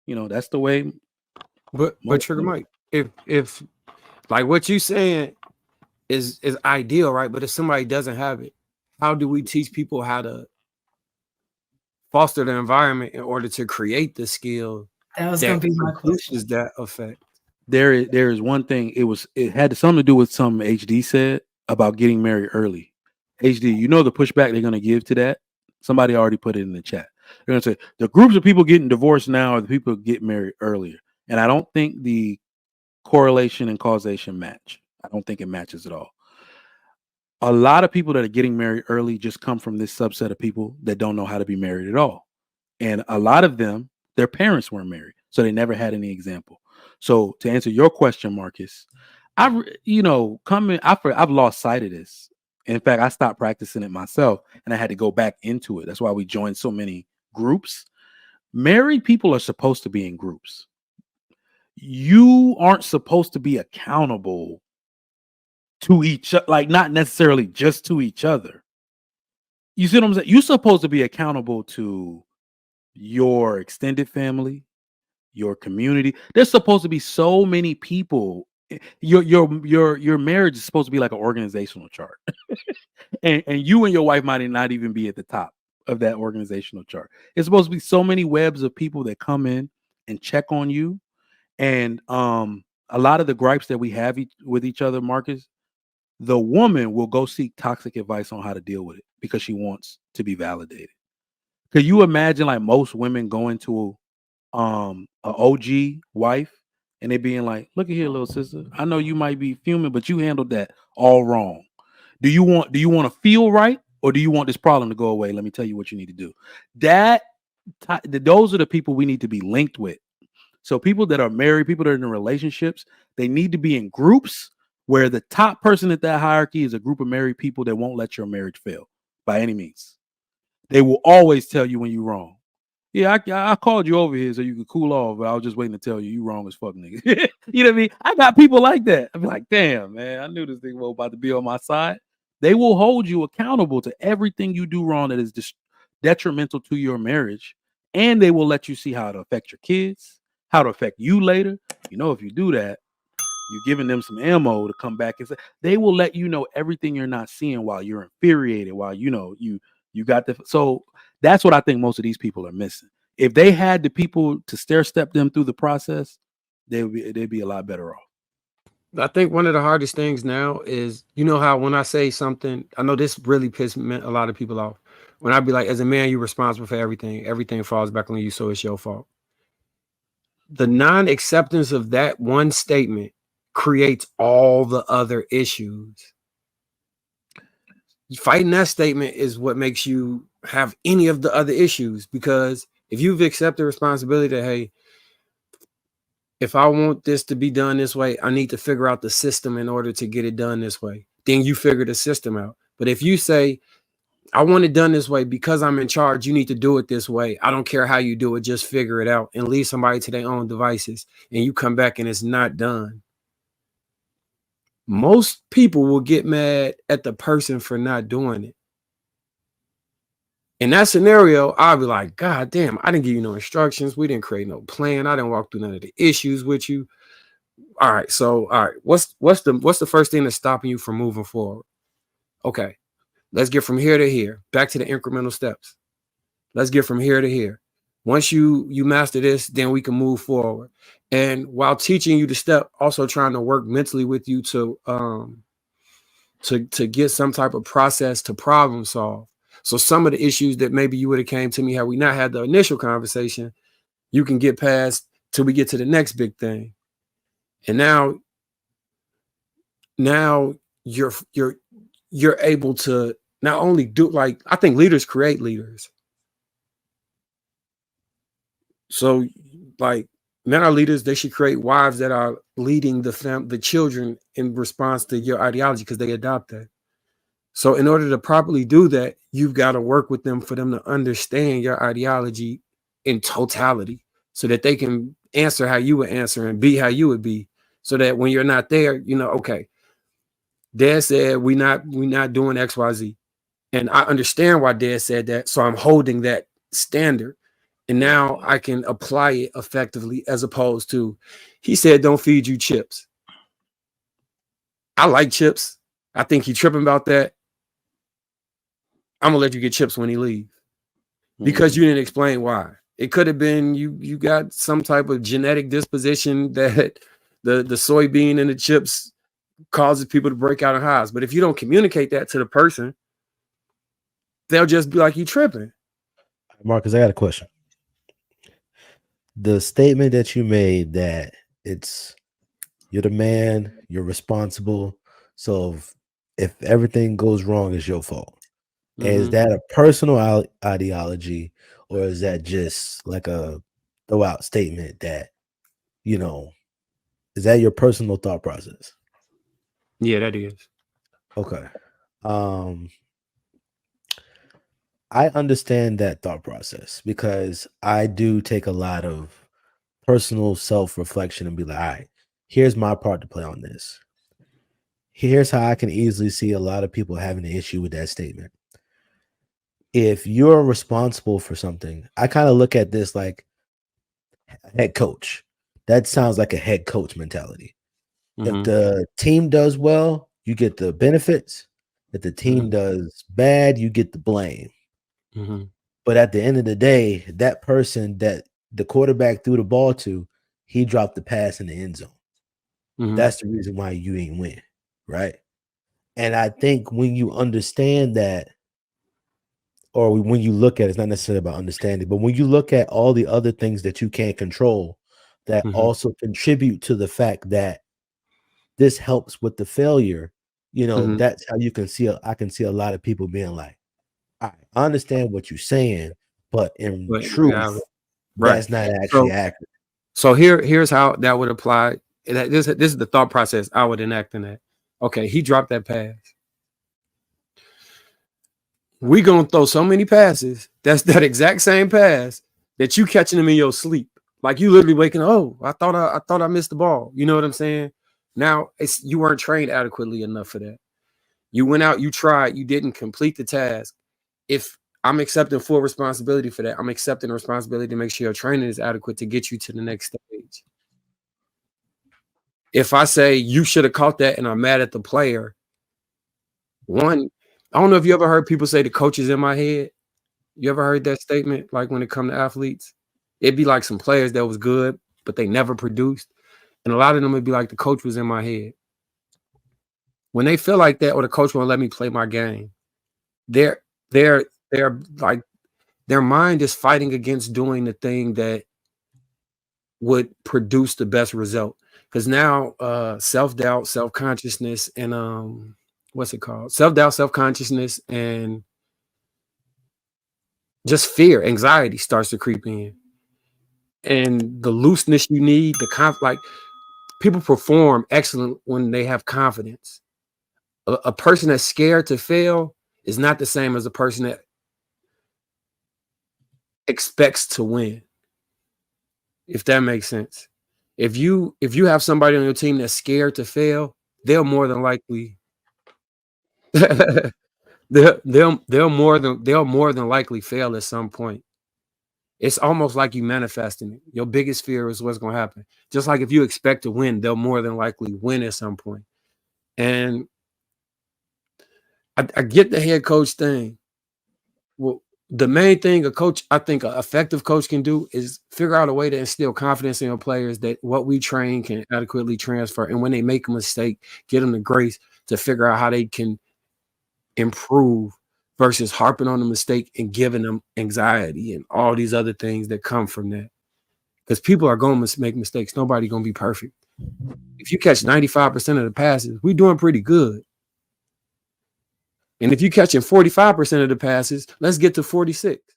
That's the way But most Trigger women. Mike, if like what you saying is ideal, right? But if somebody doesn't have it, how do we teach people how to foster the environment in order to create the skill That was gonna that be my question. produces that effect? There is one thing. It had something to do with something HD said about getting married early. HD, the pushback they're gonna give to that. Somebody already put it in the chat. They're gonna say the groups of people getting divorced now are the people getting married earlier, and I don't think the correlation and causation match. I don't think it matches at all. A lot of people that are getting married early just come from this subset of people that don't know how to be married at all. And a lot of them, their parents weren't married, so they never had any example. So to answer your question, Marcus, I've lost sight of this. In fact, I stopped practicing it myself, and I had to go back into it. That's why we joined so many groups. Married people are supposed to be in groups. You aren't supposed to be accountable to each other, like not necessarily just to each other. You see what I'm saying? You're supposed to be accountable to your extended family, your community. There's supposed to be so many people. Your marriage is supposed to be like an organizational chart, and you and your wife might not even be at the top of that organizational chart. It's supposed to be so many webs of people that come in and check on you, and a lot of the gripes that we have with each other, Marcus, the woman will go seek toxic advice on how to deal with it because she wants to be validated. Could you imagine like most women going to a OG wife and they being like, "Look at here, little sister. I know you might be fuming, but you handled that all wrong. Do you want to feel right or do you want this problem to go away? Let me tell you what you need to do." That those are the people we need to be linked with. So people that are married, people that are in relationships, they need to be in groups where the top person at that hierarchy is a group of married people that won't let your marriage fail by any means. They will always tell you when you're wrong. Yeah, I called you over here so you could cool off, but I was just waiting to tell you you wrong as fuck, nigga. You know what I mean? I got people like that. I be like, damn, man, I knew this thing was about to be on my side. They will hold you accountable to everything you do wrong that is detrimental to your marriage, and they will let you see how to affect your kids, how to affect you later. If you do that, you're giving them some ammo to come back and say they will let you know everything you're not seeing while you're infuriated, while you got the so that's what I think most of these people are missing. If they had the people to stair step them through the process, they'd be a lot better off. I think one of the hardest things now is, how when I say something, I know this really pisses a lot of people off. When I be like, as a man, you're responsible for everything. Everything falls back on you, so it's your fault. The non-acceptance of that one statement creates all the other issues. Fighting that statement is what makes you have any of the other issues, because if you've accepted responsibility that, hey, if I want this to be done this way, I need to figure out the system in order to get it done this way. Then you figure the system out. But if you say, I want it done this way because I'm in charge, you need to do it this way. I don't care how you do it, just figure it out and leave somebody to their own devices. And you come back and it's not done. Most people will get mad at the person for not doing it. In that scenario, I'll be like, God damn, I didn't give you no instructions. We didn't create no plan. I didn't walk through none of the issues with you. All right. What's the first thing that's stopping you from moving forward? Okay. Let's get from here to here. Back to the incremental steps. Let's get from here to here. Once you master this, then we can move forward. And while teaching you the step, also trying to work mentally with you to get some type of process to problem solve. So some of the issues that maybe you would have came to me had we not had the initial conversation, you can get past till we get to the next big thing. And now you're able to not only do, like, I think leaders create leaders. So like, men are leaders, they should create wives that are leading the children in response to your ideology because they adopt that. So in order to properly do that, you've got to work with them for them to understand your ideology in totality so that they can answer how you would answer and be how you would be. So that when you're not there, okay, Dad said we not doing XYZ. And I understand why Dad said that. So I'm holding that standard. And now I can apply it effectively, as opposed to, he said, don't feed you chips. I like chips. I think he tripping about that. I'm gonna let you get chips when he leaves, because you didn't explain why. It could have been you got some type of genetic disposition that the soybean and the chips causes people to break out in hives. But if you don't communicate that to the person, they'll just be like, you tripping. Marcus, I got a question. The statement that you made that you're the man, you're responsible, so if everything goes wrong, it's your fault. Is that a personal ideology, or is that just like a throw-out statement that, is that your personal thought process? Yeah, that is. Okay. I understand that thought process, because I do take a lot of personal self-reflection and be like, all right, here's my part to play on this. Here's how I can easily see a lot of people having an issue with that statement. If you're responsible for something, I kind of look at this like head coach. That sounds like a head coach mentality. If the team does well, you get the benefits. If the team does bad, you get the blame. But at the end of the day, that person that the quarterback threw the ball to, he dropped the pass in the end zone. That's the reason why you ain't win, right? And I think when you understand that, or when you look at it, it's not necessarily about understanding, but when you look at all the other things that you can't control that also contribute to the fact that this helps with the failure, that's how you can see. I can see a lot of people being like, I understand what you're saying, but in truth, that's not actually accurate. So here's how that would apply. This is the thought process I would enact in that. Okay, he dropped that pass. We gonna throw so many passes. That's that exact same pass that you catching them in your sleep. Like you literally waking up, oh, I thought I missed the ball. You know what I'm saying? Now you weren't trained adequately enough for that. You went out, you tried, you didn't complete the task. If I'm accepting full responsibility for that, I'm accepting the responsibility to make sure your training is adequate to get you to the next stage. If I say you should have caught that and I'm mad at the player, one, I don't know if you ever heard people say the coach is in my head. You ever heard that statement? Like when it comes to athletes, it'd be like some players that was good, but they never produced. And a lot of them would be like, the coach was in my head. When they feel like that, or the coach won't let me play my game, they're like, their mind is fighting against doing the thing that would produce the best result. Because now self-doubt, self-consciousness, and what's it called? Self-doubt, self-consciousness, and just fear, anxiety starts to creep in. And the looseness you need, like people perform excellent when they have confidence. A person that's scared to fail is not the same as a person that expects to win. If that makes sense. If you have somebody on your team that's scared to fail, they'll more than likely they'll more than likely fail at some point. It's almost like you manifesting it. Your biggest fear is what's going to happen. Just like if you expect to win, they'll more than likely win at some point. And I get the head coach thing. Well, the main thing I think an effective coach can do is figure out a way to instill confidence in your players that what we train can adequately transfer. And when they make a mistake, get them the grace to figure out how they can improve versus harping on the mistake and giving them anxiety and all these other things that come from that. Because people are going to make mistakes. Nobody's going to be perfect. If you catch 95% of the passes, we're doing pretty good. And if you're catching 45% of the passes, let's get to 46.